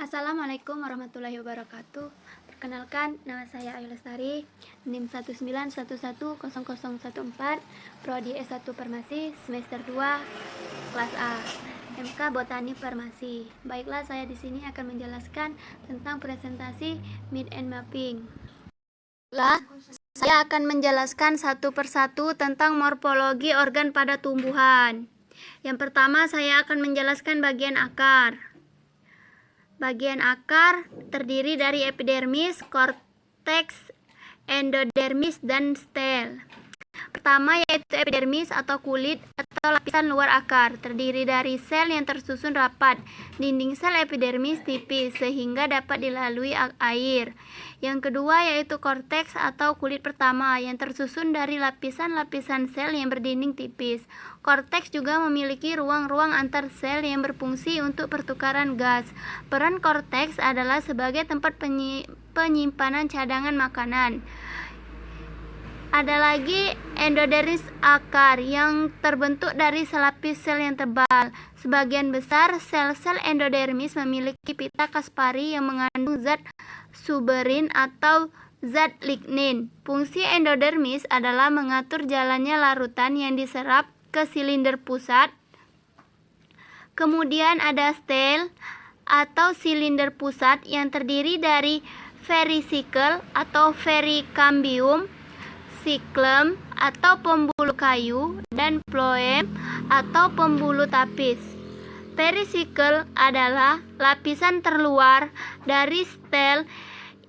Assalamualaikum warahmatullahi wabarakatuh. Perkenalkan, nama saya Ayu Lestari, NIM 191100014, Prodi S1 Farmasi, semester 2, kelas A, MK Botani Farmasi. Baiklah, saya di sini akan menjelaskan tentang presentasi Mid and Mapping. Saya akan menjelaskan satu persatu tentang morfologi organ pada tumbuhan. Yang pertama, saya akan menjelaskan bagian akar. Bagian akar terdiri dari epidermis, korteks, endodermis, dan stel. Pertama yaitu epidermis atau kulit atau lapisan luar akar, terdiri dari sel yang tersusun rapat. Dinding sel epidermis tipis sehingga dapat dilalui air. Yang kedua yaitu korteks atau kulit pertama yang tersusun dari lapisan-lapisan sel yang berdinding tipis. Korteks juga memiliki ruang-ruang antar sel yang berfungsi untuk pertukaran gas. Peran korteks adalah sebagai tempat penyimpanan cadangan makanan. Ada lagi endodermis akar yang terbentuk dari selapis sel yang tebal. Sebagian besar sel-sel endodermis memiliki pita Kaspari yang mengandung zat suberin atau zat lignin. Fungsi endodermis adalah mengatur jalannya larutan yang diserap ke silinder pusat. Kemudian ada stel atau silinder pusat yang terdiri dari verisikel atau vericambium, siklem atau pembuluh kayu, dan phloem atau pembuluh tapis. Verisikel adalah lapisan terluar dari stel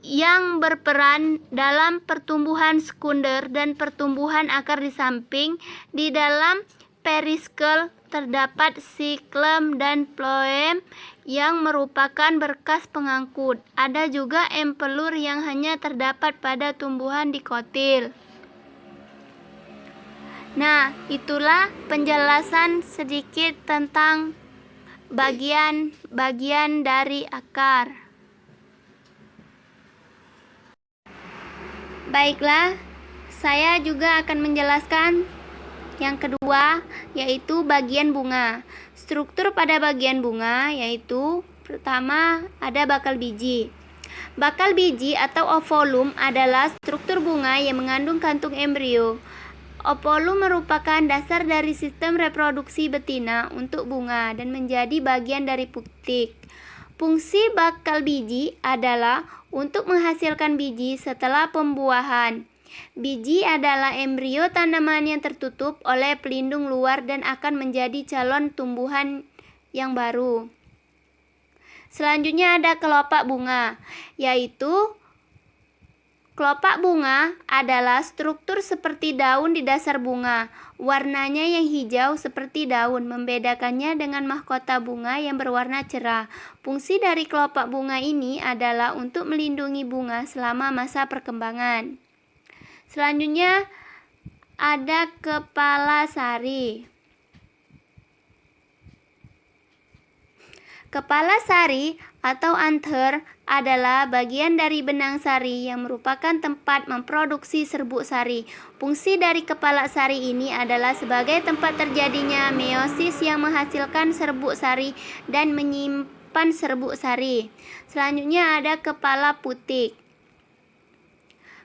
yang berperan dalam pertumbuhan sekunder dan pertumbuhan akar di samping. Di dalam perisikel terdapat siklem dan phloem yang merupakan berkas pengangkut. Ada juga empelur yang hanya terdapat pada tumbuhan dikotil. Nah, itulah penjelasan sedikit tentang bagian-bagian dari akar. Baiklah, saya juga akan menjelaskan yang kedua, yaitu bagian bunga. Struktur pada bagian bunga yaitu pertama ada bakal biji. Bakal biji atau ovolum adalah struktur bunga yang mengandung kantung embrio. Ovolum merupakan dasar dari sistem reproduksi betina untuk bunga dan menjadi bagian dari putik. Fungsi bakal biji adalah untuk menghasilkan biji setelah pembuahan. Biji adalah embrio tanaman yang tertutup oleh pelindung luar dan akan menjadi calon tumbuhan yang baru. Selanjutnya ada kelopak bunga, yaitu kelopak bunga adalah struktur seperti daun di dasar bunga. Warnanya yang hijau seperti daun, membedakannya dengan mahkota bunga yang berwarna cerah. Fungsi dari kelopak bunga ini adalah untuk melindungi bunga selama masa perkembangan. Selanjutnya ada kepala sari. Kepala sari atau anther adalah bagian dari benang sari yang merupakan tempat memproduksi serbuk sari. Fungsi dari kepala sari ini adalah sebagai tempat terjadinya meiosis yang menghasilkan serbuk sari dan menyimpan serbuk sari. Selanjutnya ada kepala putik.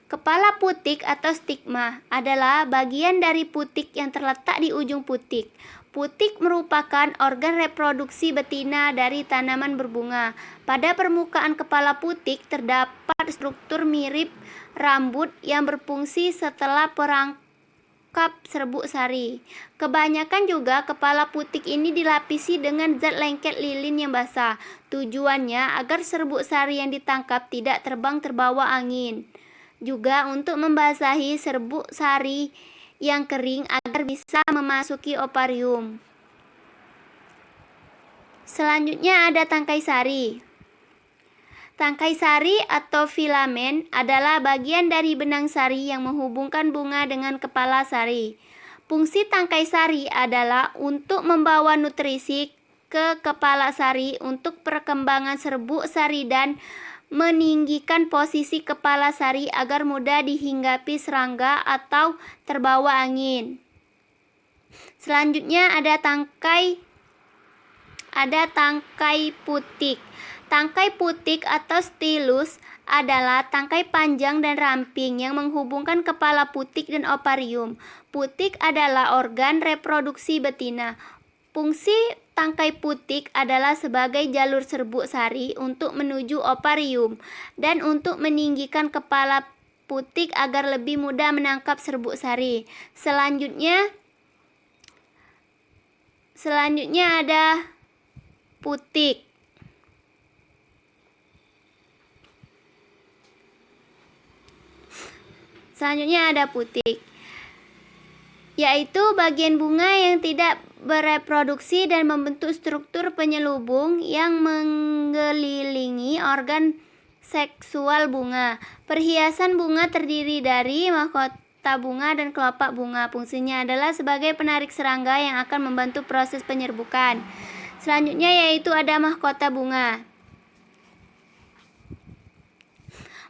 Kepala putik atau stigma adalah bagian dari putik yang terletak di ujung putik. Putik merupakan organ reproduksi betina dari tanaman berbunga. Pada permukaan kepala putik terdapat struktur mirip rambut yang berfungsi setelah perangkap serbuk sari. Kebanyakan juga kepala putik ini dilapisi dengan zat lengket lilin yang basah. Tujuannya agar serbuk sari yang ditangkap tidak terbang terbawa angin. Juga untuk membasahi serbuk sari yang kering agar bisa memasuki ovarium. Selanjutnya ada tangkai sari. Tangkai sari atau filamen adalah bagian dari benang sari yang menghubungkan bunga dengan kepala sari. Fungsi tangkai sari adalah untuk membawa nutrisi ke kepala sari untuk perkembangan serbuk sari dan meninggikan posisi kepala sari agar mudah dihinggapi serangga atau terbawa angin. Selanjutnya ada ada tangkai putik. Tangkai putik atau stilus adalah tangkai panjang dan ramping yang menghubungkan kepala putik dan ovarium. Putik adalah organ reproduksi betina. Fungsi tangkai putik adalah sebagai jalur serbuk sari untuk menuju ovarium dan untuk meninggikan kepala putik agar lebih mudah menangkap serbuk sari. Selanjutnya ada putik. Yaitu bagian bunga yang tidak bereproduksi dan membentuk struktur penyelubung yang mengelilingi organ seksual bunga. Perhiasan bunga terdiri dari mahkota bunga dan kelopak bunga. Fungsinya adalah sebagai penarik serangga yang akan membantu proses penyerbukan. Selanjutnya yaitu ada mahkota bunga.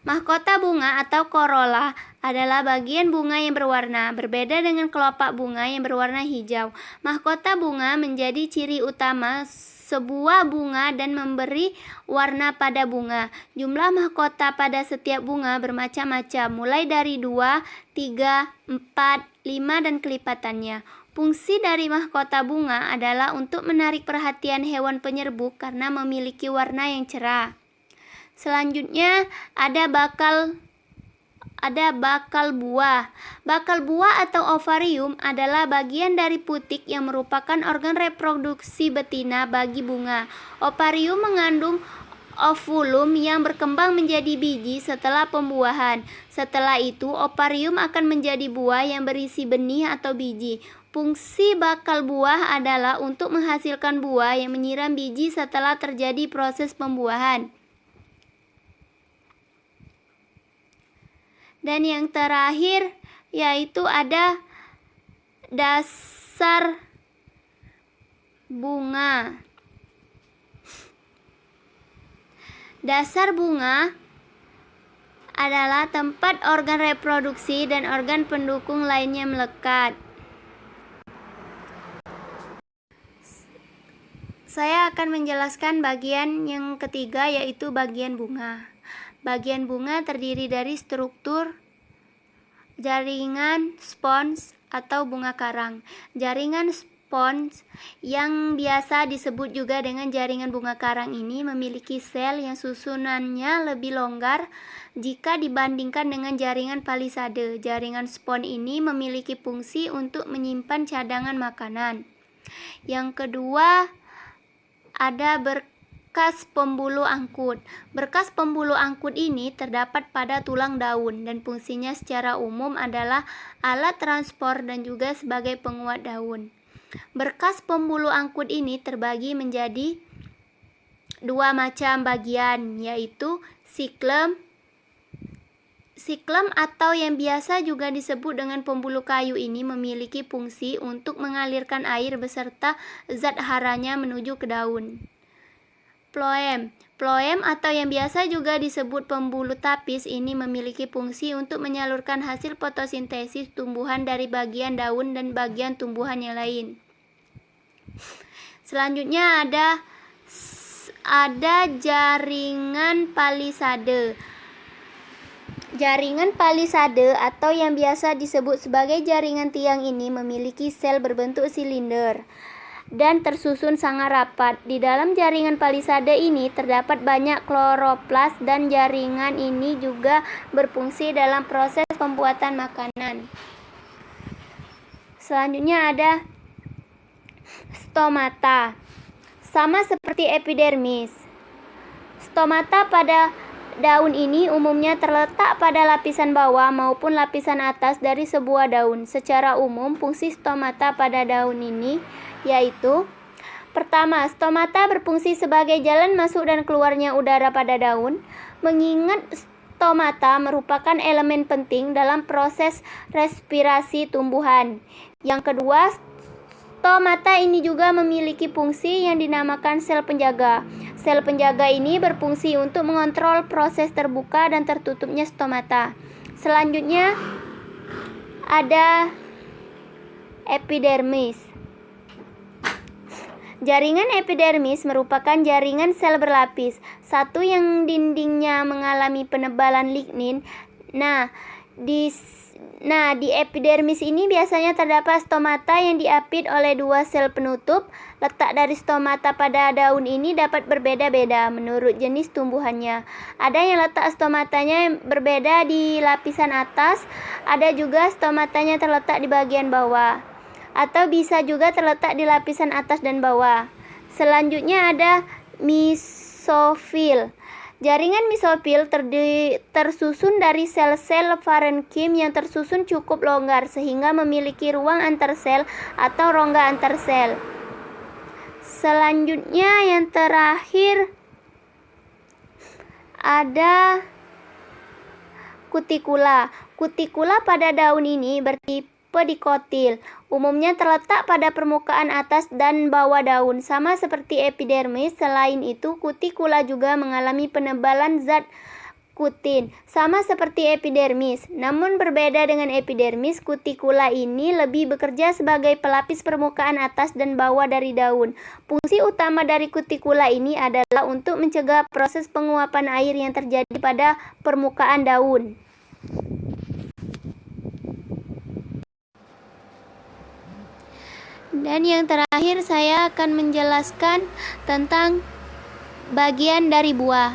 Mahkota bunga atau corolla adalah bagian bunga yang berwarna. Berbeda dengan kelopak bunga yang berwarna hijau, mahkota bunga menjadi ciri utama sebuah bunga dan memberi warna pada bunga. Jumlah mahkota pada setiap bunga bermacam-macam, mulai dari 2, 3, 4, 5 dan kelipatannya. Fungsi dari mahkota bunga adalah untuk menarik perhatian hewan penyerbuk karena memiliki warna yang cerah. Selanjutnya ada bakal buah. Bakal buah atau ovarium adalah bagian dari putik yang merupakan organ reproduksi betina bagi bunga. Ovarium mengandung ovulum yang berkembang menjadi biji setelah pembuahan. Setelah itu, ovarium akan menjadi buah yang berisi benih atau biji. Fungsi bakal buah adalah untuk menghasilkan buah yang menyiram biji setelah terjadi proses pembuahan. Dan yang terakhir yaitu ada dasar bunga. Dasar bunga adalah tempat organ reproduksi dan organ pendukung lainnya melekat. Saya akan menjelaskan bagian yang ketiga, yaitu bagian bunga. Bagian bunga terdiri dari struktur jaringan spons atau bunga karang. Jaringan spons yang biasa disebut juga dengan jaringan bunga karang ini memiliki sel yang susunannya lebih longgar jika dibandingkan dengan jaringan palisade. Jaringan spons ini memiliki fungsi untuk menyimpan cadangan makanan. Yang kedua ada berkas pembuluh angkut. Berkas pembuluh angkut ini terdapat pada tulang daun dan fungsinya secara umum adalah alat transport dan juga sebagai penguat daun. Berkas pembuluh angkut ini terbagi menjadi dua macam bagian, yaitu siklem atau yang biasa juga disebut dengan pembuluh kayu ini memiliki fungsi untuk mengalirkan air beserta zat haranya menuju ke daun. Floem atau yang biasa juga disebut pembuluh tapis ini memiliki fungsi untuk menyalurkan hasil fotosintesis tumbuhan dari bagian daun dan bagian tumbuhan yang lain. Selanjutnya ada jaringan palisade. Jaringan palisade atau yang biasa disebut sebagai jaringan tiang ini memiliki sel berbentuk silinder dan tersusun sangat rapat. Di dalam jaringan palisade ini terdapat banyak kloroplas dan jaringan ini juga berfungsi dalam proses pembuatan makanan. Selanjutnya ada stomata. Sama seperti epidermis, stomata pada daun ini umumnya terletak pada lapisan bawah maupun lapisan atas dari sebuah daun. Secara umum, fungsi stomata pada daun ini yaitu: pertama, stomata berfungsi sebagai jalan masuk dan keluarnya udara pada daun. Mengingat stomata merupakan elemen penting dalam proses respirasi tumbuhan. Yang kedua, stomata ini juga memiliki fungsi yang dinamakan sel penjaga. Sel penjaga ini berfungsi untuk mengontrol proses terbuka dan tertutupnya stomata. Selanjutnya ada epidermis. Jaringan epidermis merupakan jaringan sel berlapis, satu yang dindingnya mengalami penebalan lignin. Nah, di epidermis ini biasanya terdapat stomata yang diapit oleh dua sel penutup. Letak dari stomata pada daun ini dapat berbeda-beda menurut jenis tumbuhannya. Ada yang letak stomatanya berbeda di lapisan atas, ada juga stomatanya terletak di bagian bawah, atau bisa juga terletak di lapisan atas dan bawah. Selanjutnya ada mesofil. Jaringan mesofil tersusun dari sel-sel parenkim yang tersusun cukup longgar sehingga memiliki ruang antar sel atau rongga antar sel. Selanjutnya yang terakhir ada kutikula. Kutikula pada daun ini bertipe dikotil. Umumnya terletak pada permukaan atas dan bawah daun, sama seperti epidermis. Selain itu, kutikula juga mengalami penebalan zat kutin, sama seperti epidermis. Namun berbeda dengan epidermis, kutikula ini lebih bekerja sebagai pelapis permukaan atas dan bawah dari daun. Fungsi utama dari kutikula ini adalah untuk mencegah proses penguapan air yang terjadi pada permukaan daun. Dan yang terakhir saya akan menjelaskan tentang bagian dari buah.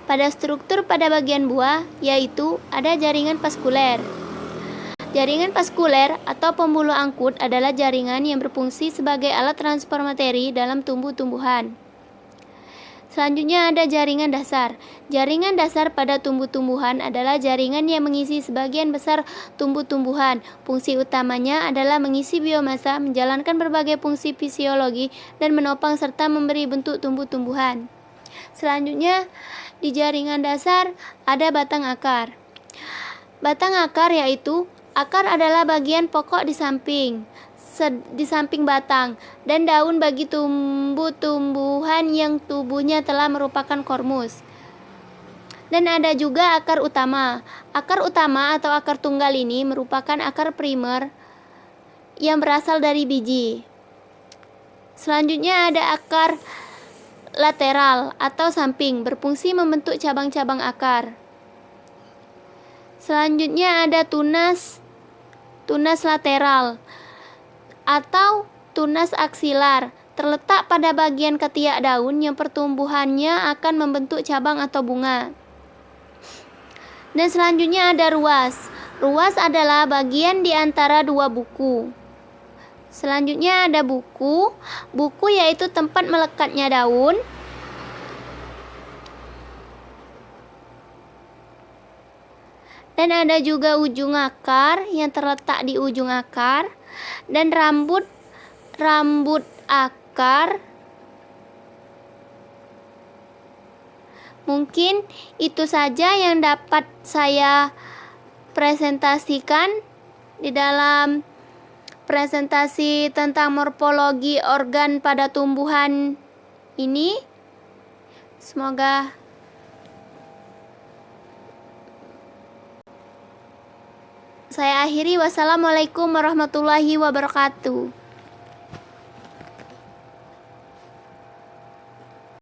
Pada struktur pada bagian buah, yaitu ada jaringan vaskuler. Jaringan vaskuler atau pembuluh angkut adalah jaringan yang berfungsi sebagai alat transfer materi dalam tumbuh-tumbuhan. Selanjutnya ada jaringan dasar. Jaringan dasar pada tumbuh-tumbuhan adalah jaringan yang mengisi sebagian besar tumbuh-tumbuhan. Fungsi utamanya adalah mengisi biomasa, menjalankan berbagai fungsi fisiologi, dan menopang serta memberi bentuk tumbuh-tumbuhan. Selanjutnya, di jaringan dasar ada batang akar. Batang akar yaitu akar adalah bagian pokok di samping batang dan daun bagi tumbuh-tumbuhan yang tubuhnya telah merupakan kormus. Dan ada juga akar utama. Akar utama atau akar tunggal ini merupakan akar primer yang berasal dari biji. Selanjutnya ada akar lateral atau samping, berfungsi membentuk cabang-cabang akar. Selanjutnya ada tunas lateral atau tunas aksilar, terletak pada bagian ketiak daun yang pertumbuhannya akan membentuk cabang atau bunga. Dan selanjutnya ada ruas. Ruas adalah bagian di antara dua buku. Selanjutnya ada buku. Buku yaitu tempat melekatnya daun. Dan ada juga ujung akar yang terletak di ujung akar. Dan rambut akar. Mungkin itu saja yang dapat saya presentasikan di dalam presentasi tentang morfologi organ pada tumbuhan ini. Semoga saya akhiri. Wassalamualaikum warahmatullahi wabarakatuh.